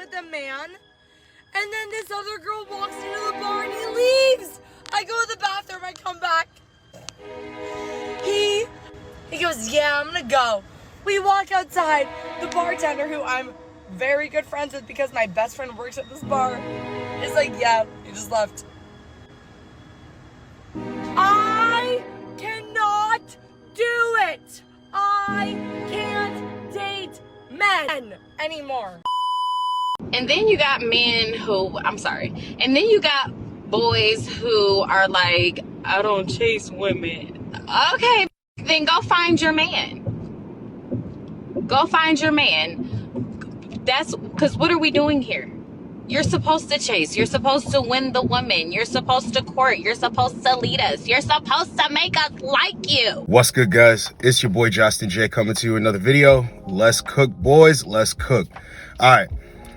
with a man, and then this other girl walks into the bar and he leaves. I go to the bathroom, I come back. He goes, yeah, I'm gonna go. We walk outside. The bartender, who I'm very good friends with because my best friend works at this bar, is like, yeah, he just left. I cannot do it. I can't date men anymore. And then you got men who, I'm sorry, and then you got boys who are like, I don't chase women. Okay, then go find your man. Go find your man. That's because what are we doing here? You're supposed to chase. You're supposed to win the woman. You're supposed to court. You're supposed to lead us. You're supposed to make us like you. What's good, guys? It's your boy Josten J coming to you another video. Let's cook, boys. Let's cook. All right.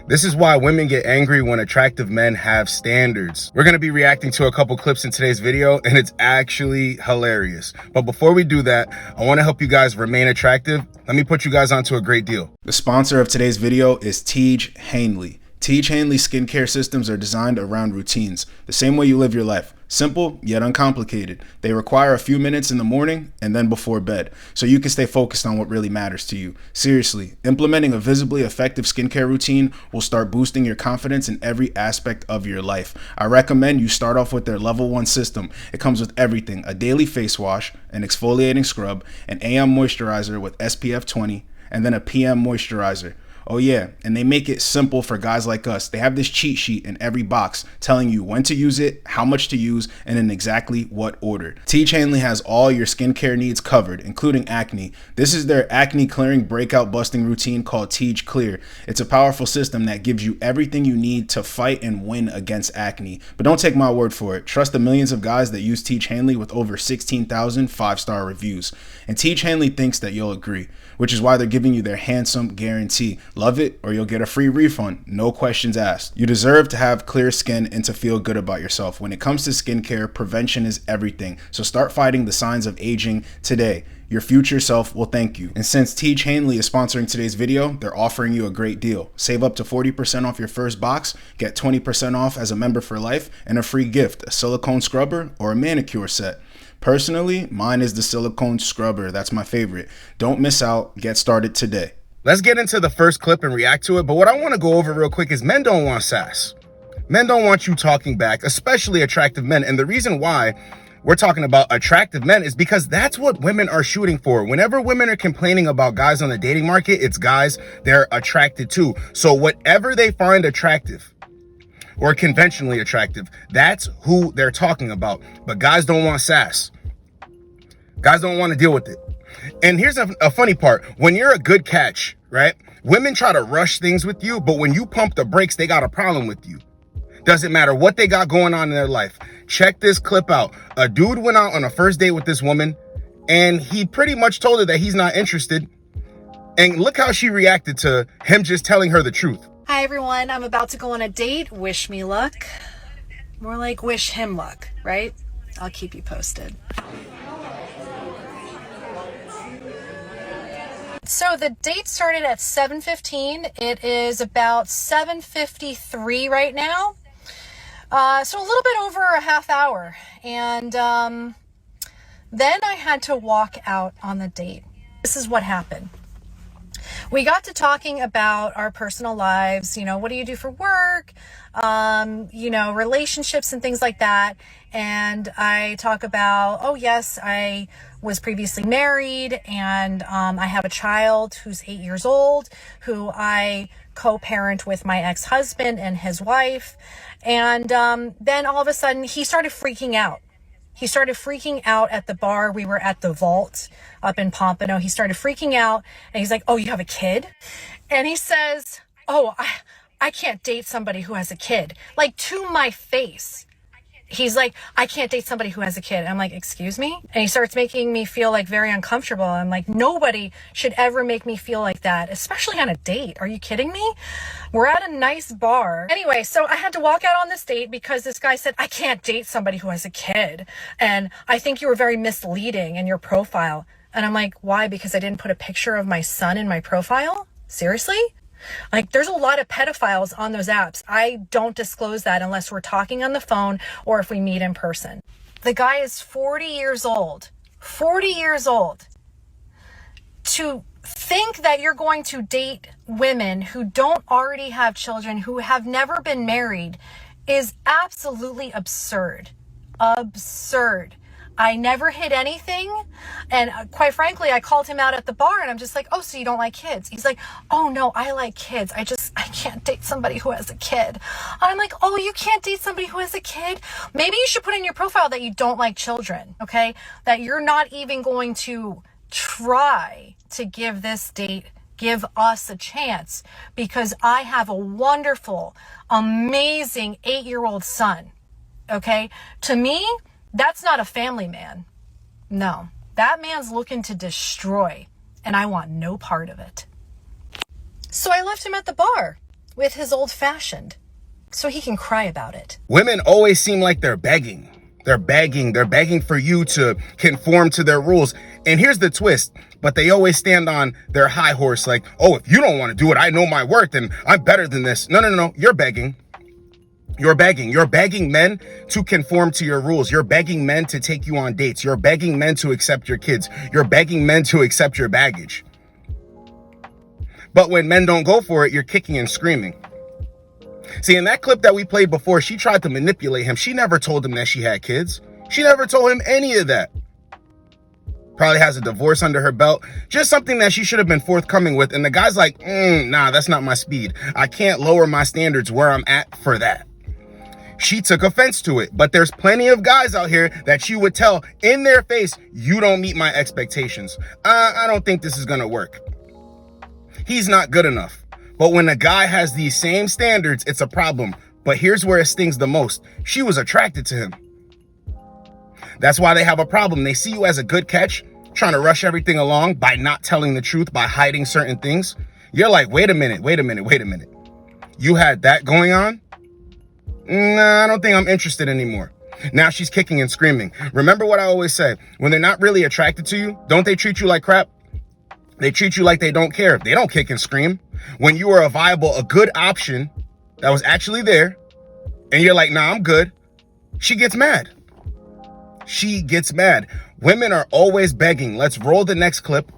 This is why women get angry when attractive men have standards. We're going to be reacting to a couple clips in today's video, and it's actually hilarious. But before we do that, I want to help you guys remain attractive. Let me put you guys onto a great deal. The sponsor of today's video is Tiege Hanley. Tiege Hanley skincare systems are designed around routines, the same way you live your life. Simple, yet uncomplicated. They require a few minutes in the morning and then before bed, so you can stay focused on what really matters to you. Seriously, implementing a visibly effective skincare routine will start boosting your confidence in every aspect of your life. I recommend you start off with their level 1 system. It comes with everything: a daily face wash, an exfoliating scrub, an AM moisturizer with SPF 20, and then a PM moisturizer. Oh yeah, and they make it simple for guys like us. They have this cheat sheet in every box telling you when to use it, how much to use, and in exactly what order. Tiege Hanley has all your skincare needs covered, including acne. This is their acne clearing breakout busting routine called Tiege Clear. It's a powerful system that gives you everything you need to fight and win against acne. But don't take my word for it. Trust the millions of guys that use Tiege Hanley with over 16,000 5-star reviews. And Tiege Hanley thinks that you'll agree, which is why they're giving you their handsome guarantee. Love it or you'll get a free refund, no questions asked. You deserve to have clear skin and to feel good about yourself. When it comes to skincare, prevention is everything. So start fighting the signs of aging today. Your future self will thank you. And since Tiege Hanley is sponsoring today's video, they're offering you a great deal. Save up to 40% off your first box, get 20% off as a member for life, and a free gift, a silicone scrubber or a manicure set. Personally, mine is the silicone scrubber. That's my favorite. Don't miss out. Get started today. Let's get into the first clip and react to it. But what I want to go over real quick is men don't want sass. Men don't want you talking back, especially attractive men. And the reason why we're talking about attractive men is because that's what women are shooting for. Whenever women are complaining about guys on the dating market, it's guys they're attracted to. So whatever they find attractive or conventionally attractive, that's who they're talking about. But guys don't want sass. Guys don't want to deal with it. And here's a funny part. When you're a good catch, right? Women try to rush things with you, but when you pump the brakes, they got a problem with you. Doesn't matter what they got going on in their life. Check this clip out. A dude went out on a first date with this woman, and he pretty much told her that he's not interested. And look how she reacted to him just telling her the truth. Hi everyone, I'm about to go on a date. Wish me luck. More like wish him luck, right? I'll keep you posted. So the date started at 7:15. It is about 7:53 right now. So a little bit over a half hour. And then I had to walk out on the date. This is what happened. We got to talking about our personal lives, you know, what do you do for work, you know, relationships and things like that. And I talk about, oh yes, I was previously married and I have a child who's 8 years old, who I co-parent with my ex-husband and his wife. And then all of a sudden he started freaking out. He started freaking out at the bar. We were at the Vault up in Pompano. He started freaking out and he's like, oh, you have a kid? And he says, oh, I can't date somebody who has a kid. Like, to my face. He's like, I can't date somebody who has a kid. I'm like, excuse me? And he starts making me feel like very uncomfortable. I'm like, nobody should ever make me feel like that, especially on a date. Are you kidding me? We're at a nice bar. Anyway, so I had to walk out on this date because this guy said, I can't date somebody who has a kid. And I think you were very misleading in your profile. And I'm like, why? Because I didn't put a picture of my son in my profile? Seriously? Like, there's a lot of pedophiles on those apps. I don't disclose that unless we're talking on the phone or if we meet in person. The guy is 40 years old. 40 years old. To think that you're going to date women who don't already have children, who have never been married, is absolutely absurd. Absurd. I never hid anything. And quite frankly, I called him out at the bar and I'm just like, oh, so you don't like kids? He's like, oh no, I like kids. I can't date somebody who has a kid. I'm like, oh, you can't date somebody who has a kid? Maybe you should put in your profile that you don't like children, okay? That you're not even going to try to give us a chance because I have a wonderful, amazing 8-year-old son, okay? To me, that's not a family man. No, that man's looking to destroy, and I want no part of it. So I left him at the bar with his old fashioned so he can cry about it. Women always seem like they're begging. They're begging for you to conform to their rules. And here's the twist, but they always stand on their high horse like, oh, if you don't want to do it, I know my worth and I'm better than this. No, you're begging. You're begging men to conform to your rules. You're begging men to take you on dates. You're begging men to accept your kids. You're begging men to accept your baggage. But when men don't go for it, you're kicking and screaming. See, in that clip that we played before, she tried to manipulate him. She never told him that she had kids. She never told him any of that. Probably has a divorce under her belt. Just something that she should have been forthcoming with. And the guy's like, nah, that's not my speed. I can't lower my standards where I'm at for that. She took offense to it, but there's plenty of guys out here that you would tell in their face, you don't meet my expectations. I don't think this is gonna work. He's not good enough. But when a guy has these same standards, it's a problem. But here's where it stings the most. She was attracted to him. That's why they have a problem. They see you as a good catch, trying to rush everything along by not telling the truth, by hiding certain things. You're like, wait a minute. You had that going on? Nah, I don't think I'm interested anymore. Now she's kicking and screaming. Remember what I always say, when they're not really attracted to you, don't they treat you like crap? They treat you like they don't care. They don't kick and scream. When you are a good option that was actually there, and you're like, nah, I'm good, she gets mad. She gets mad. Women are always begging. Let's roll the next clip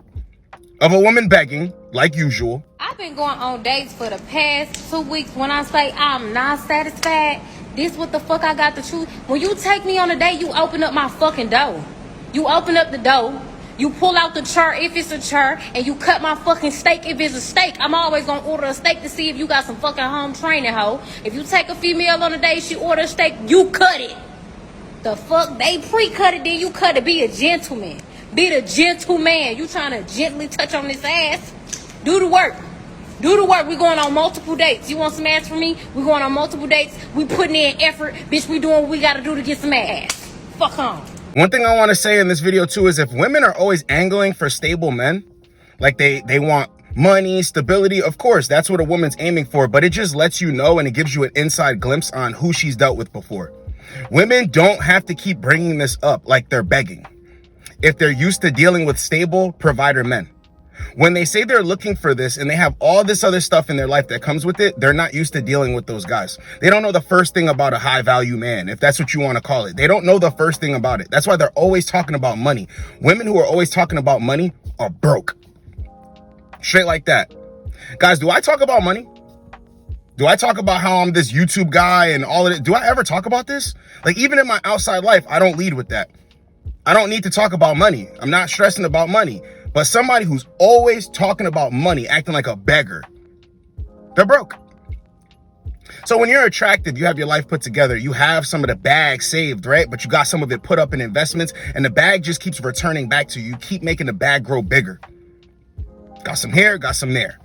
of a woman begging, like usual. I've been going on dates for the past 2 weeks. When I say I'm not satisfied, this what the fuck I got to choose. When you take me on a date, you open up my fucking door. You open up the door. You pull out the chair if it's a chair, and you cut my fucking steak if it's a steak. I'm always gonna order a steak to see if you got some fucking home training, hoe. If you take a female on a date, she order a steak, you cut it. The fuck? They pre-cut it, then you cut it. Be a gentleman. Be the gentleman. You trying to gently touch on this ass? Do the work. Do the work. We going on multiple dates. You want some ass from me? We going on multiple dates. We putting in effort. Bitch, we doing what we got to do to get some ass. Fuck on. One thing I want to say in this video too is if women are always angling for stable men, like they want money, stability, of course, that's what a woman's aiming for, but it just lets you know and it gives you an inside glimpse on who she's dealt with before. Women don't have to keep bringing this up like they're begging if they're used to dealing with stable provider men. When they say they're looking for this and they have all this other stuff in their life that comes with it, they're not used to dealing with those guys. They don't know the first thing about a high value man, if that's what you want to call it. They don't know the first thing about it. That's why they're always talking about money. Women who are always talking about money are broke. Straight like that. Guys, do I talk about money? Do I talk about how I'm this YouTube guy and all of it? Do I ever talk about this? Like, even in my outside life, I don't lead with that. I don't need to talk about money. I'm not stressing about money. But somebody who's always talking about money, acting like a beggar, they're broke. So when you're attractive, you have your life put together, you have some of the bag saved, right? But you got some of it put up in investments, and the bag just keeps returning back to you. You keep making the bag grow bigger. Got some here, got some there.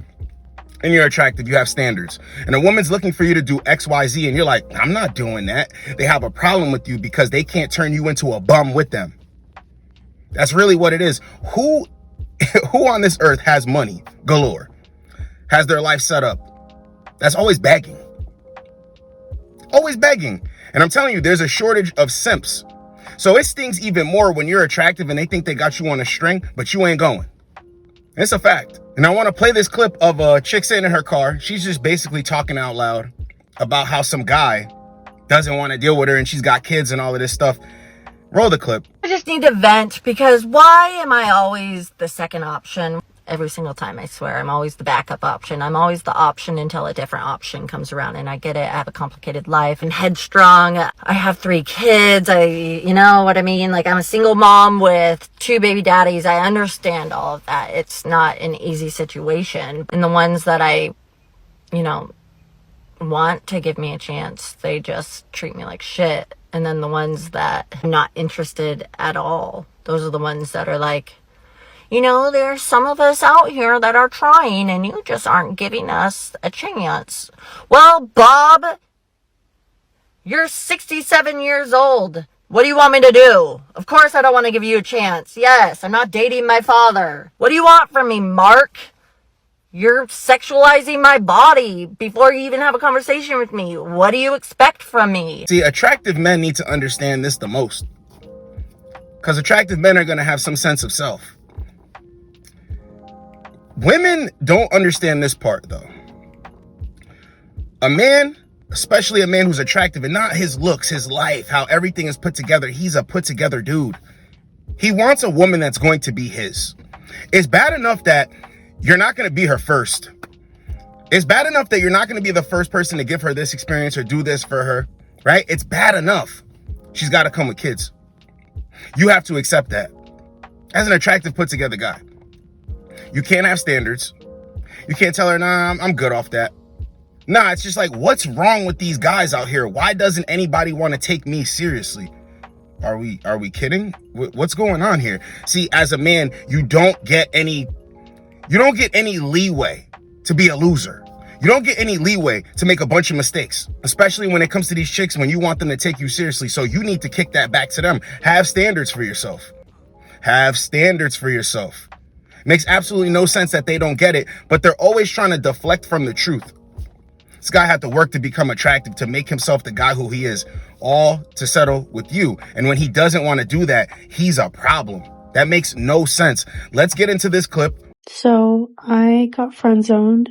And you're attractive, you have standards. And a woman's looking for you to do X, Y, Z, and you're like, I'm not doing that. They have a problem with you because they can't turn you into a bum with them. That's really what it is. Who on this earth has money galore, has their life set up? That's always begging. Always begging. And I'm telling you, there's a shortage of simps. So it stings even more when you're attractive and they think they got you on a string, but you ain't going. It's a fact. And I want to play this clip of a chick sitting in her car. She's just basically talking out loud about how some guy doesn't want to deal with her and she's got kids and all of this stuff. Roll the clip. I just need to vent because why am I always the second option? Every single time, I swear. I'm always the backup option. I'm always the option until a different option comes around. And I get it. I have a complicated life and headstrong. I have 3 kids. You know what I mean? Like, I'm a single mom with 2 baby daddies. I understand all of that. It's not an easy situation. And the ones that I, want to give me a chance, they just treat me like shit. And then the ones that I'm not interested at all, those are the ones that are like, there's some of us out here that are trying and you just aren't giving us a chance. Well, Bob, you're 67 years old. What do you want me to do? Of course I don't want to give you a chance. Yes, I'm not dating my father. What do you want from me, Mark? You're sexualizing my body before you even have a conversation with me. What do you expect from me? See, attractive men need to understand this the most. Because attractive men are going to have some sense of self. Women don't understand this part, though. A man, especially a man who's attractive, and not his looks, his life, how everything is put together. He's a put together dude. He wants a woman that's going to be his. It's bad enough that you're not going to be her first. It's bad enough that you're not going to be the first person to give her this experience or do this for her, right? It's bad enough. She's got to come with kids. You have to accept that. As an attractive, put together guy. You can't have standards. You can't tell her, nah, I'm good off that. Nah, it's just like, what's wrong with these guys out here? Why doesn't anybody want to take me seriously? Are we kidding? What's going on here? See, as a man, you don't get any leeway to be a loser. You don't get any leeway to make a bunch of mistakes, especially when it comes to these chicks when you want them to take you seriously. So you need to kick that back to them. Have standards for yourself. Have standards for yourself. Makes absolutely no sense that they don't get it, but they're always trying to deflect from the truth. This guy had to work to become attractive, to make himself the guy who he is, all to settle with you. And when he doesn't want to do that, he's a problem. That makes no sense. Let's get into this clip. So I got friend zoned.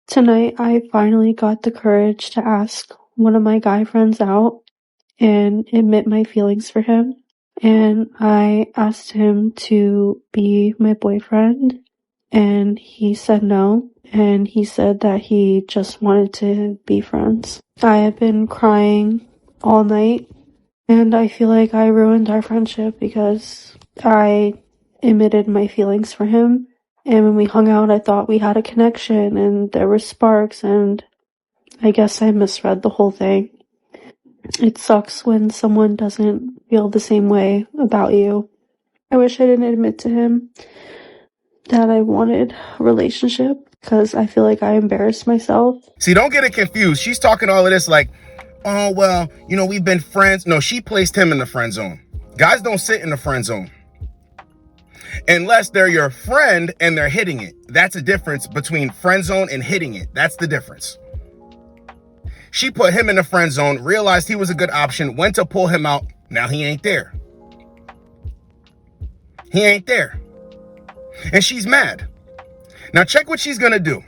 Tonight I finally got the courage to ask one of my guy friends out and admit my feelings for him. And I asked him to be my boyfriend, and he said no, and he said that he just wanted to be friends. I have been crying all night, and I feel like I ruined our friendship because I admitted my feelings for him, and when we hung out I thought we had a connection and there were sparks, and I guess I misread the whole thing. It sucks when someone doesn't feel the same way about you. I wish I didn't admit to him that I wanted a relationship because I feel like I embarrassed myself. See, don't get it confused. She's talking all of this like, oh, well, we've been friends. No, she placed him in the friend zone. Guys don't sit in the friend zone unless they're your friend and they're hitting it. That's a difference between friend zone and hitting it. That's the difference. She put him in the friend zone, realized he was a good option, went to pull him out. Now he ain't there. He ain't there. And she's mad. Now check what she's going to do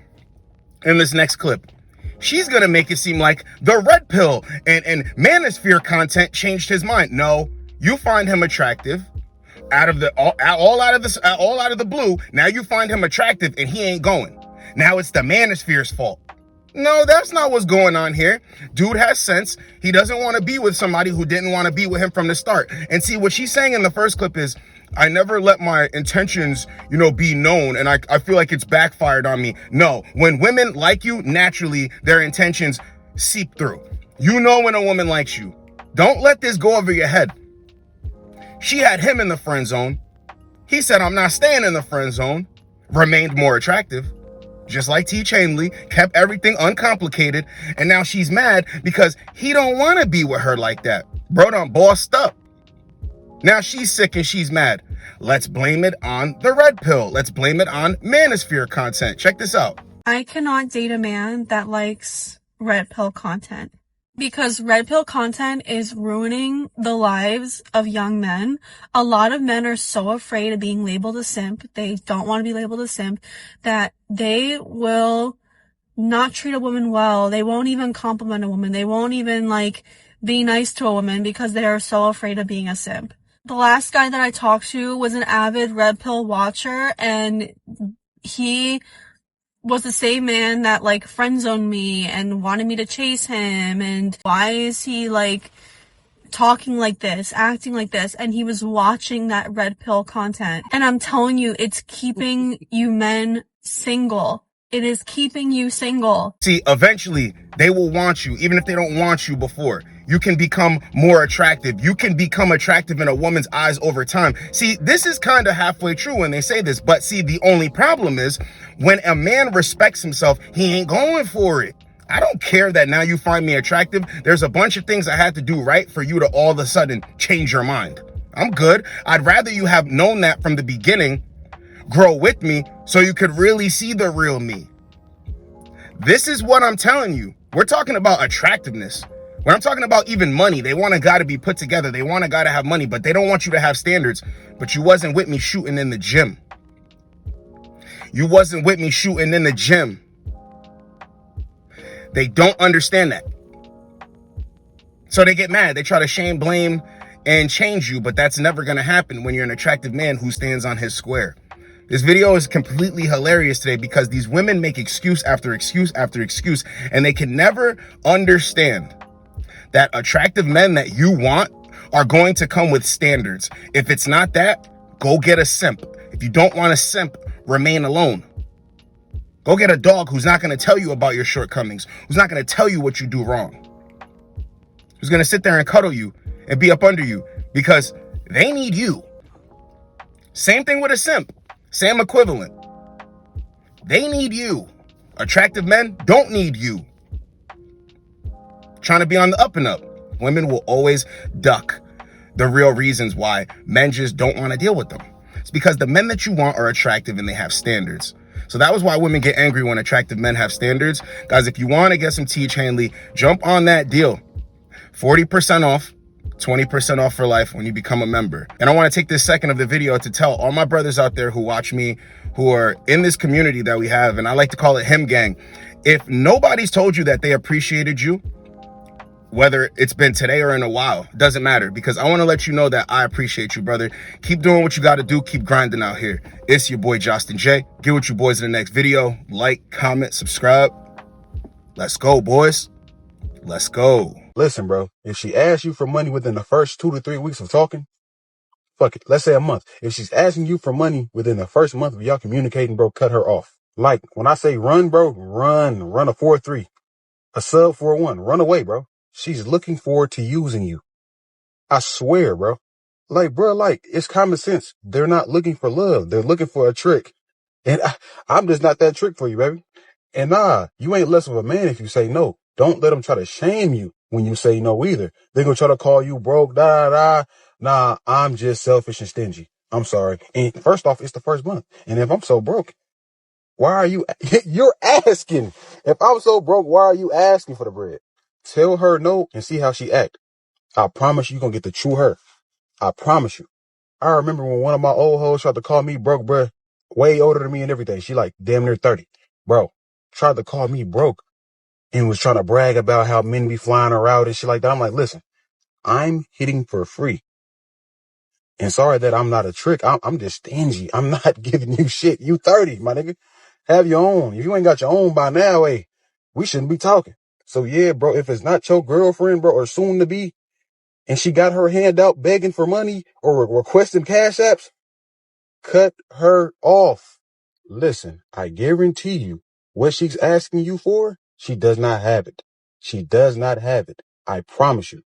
in this next clip. She's going to make it seem like the red pill and manosphere content changed his mind. No, you find him attractive out of the blue. Now you find him attractive and he ain't going. Now it's the manosphere's fault. No, that's not what's going on here. Dude has sense. He doesn't want to be with somebody who didn't want to be with him from the start. And see, what she's saying in the first clip is, I never let my intentions, be known, and I feel like it's backfired on me. No, when women like you, naturally, their intentions seep through. You know when a woman likes you. Don't let this go over your head. She had him in the friend zone. He said, I'm not staying in the friend zone. Remained more attractive. Just like Tiege Hanley, kept everything uncomplicated, and now she's mad because he don't want to be with her like that. Bro done bossed up. Now she's sick and she's mad. Let's blame it on the red pill. Let's blame it on manosphere content. Check this out. I cannot date a man that likes red pill content. Because red pill content is ruining the lives of young men. A lot of men are so afraid of being labeled a simp. They don't want to be labeled a simp that they will not treat a woman well. They won't even compliment a woman. They won't even be nice to a woman because they are so afraid of being a simp. The last guy that I talked to was an avid red pill watcher, and he was the same man that friend zoned me and wanted me to chase him, and why is he talking like this, acting like this, and he was watching that red pill content. And I'm telling you, it's keeping you men single. It is keeping you single. See, eventually they will want you, even if they don't want you before. You can become more attractive. You can become attractive in a woman's eyes over time. See, this is kind of halfway true when they say this, but see, the only problem is when a man respects himself, he ain't going for it. I don't care that now you find me attractive. There's a bunch of things I had to do right for you to all of a sudden change your mind. I'm good. I'd rather you have known that from the beginning, grow with me, so you could really see the real me. This is what I'm telling you. We're talking about attractiveness. When I'm talking about even money, they want a guy to be put together. They want a guy to have money, but they don't want you to have standards. But you wasn't with me shooting in the gym. You wasn't with me shooting in the gym. They don't understand that. So they get mad. They try to shame, blame, and change you, but that's never going to happen when you're an attractive man who stands on his square. This video is completely hilarious today because these women make excuse after excuse after excuse, and they can never understand that attractive men that you want are going to come with standards. If it's not that, go get a simp. If you don't want a simp, remain alone. Go get a dog who's not going to tell you about your shortcomings, who's not going to tell you what you do wrong, who's going to sit there and cuddle you and be up under you because they need you. Same thing with a simp. Same equivalent. They need you. Attractive men don't need you. Trying to be on the up and up. Women will always duck the real reasons why men just don't want to deal with them. It's because the men that you want are attractive and they have standards. So that was why women get angry when attractive men have standards. Guys, if you want to get some Tiege Hanley, jump on that deal. 40% off, 20% off for life when you become a member. And I want to take this second of the video to tell all my brothers out there who watch me, who are in this community that we have, and I like to call it Him Gang. If nobody's told you that they appreciated you, whether it's been today or in a while, doesn't matter, because I want to let you know that I appreciate you, brother. Keep doing what you got to do. Keep grinding out here. It's your boy, Josten J. Get with you boys in the next video. Like, comment, subscribe. Let's go, boys. Let's go. Listen, bro, if she asks you for money within the first 2 to 3 weeks of talking, fuck it. Let's say a month. If she's asking you for money within the first month of y'all communicating, bro, cut her off. Like, when I say run, bro, run a 4-3, a sub 4-1, run away, bro. She's looking forward to using you. I swear, bro. It's common sense. They're not looking for love. They're looking for a trick. And I'm just not that trick for you, baby. And nah, you ain't less of a man if you say no. Don't let them try to shame you when you say no either. They're going to try to call you broke, Nah, I'm just selfish and stingy. I'm sorry. And first off, it's the first month. And if I'm so broke, why are you, you're asking. If I'm so broke, why are you asking for the bread? Tell her no and see how she act. I promise you're going to get the true her. I promise you. I remember when one of my old hoes tried to call me broke, bruh, way older than me and everything. She like damn near 30. Bro, tried to call me broke and was trying to brag about how men be flying her out and shit like that. I'm like, listen, I'm hitting for free. And sorry that I'm not a trick. I'm just stingy. I'm not giving you shit. You 30, my nigga. Have your own. If you ain't got your own by now, hey, we shouldn't be talking. So yeah, bro, if it's not your girlfriend, bro, or soon to be, and she got her hand out begging for money or requesting cash apps, cut her off. Listen, I guarantee you what she's asking you for, she does not have it. She does not have it. I promise you.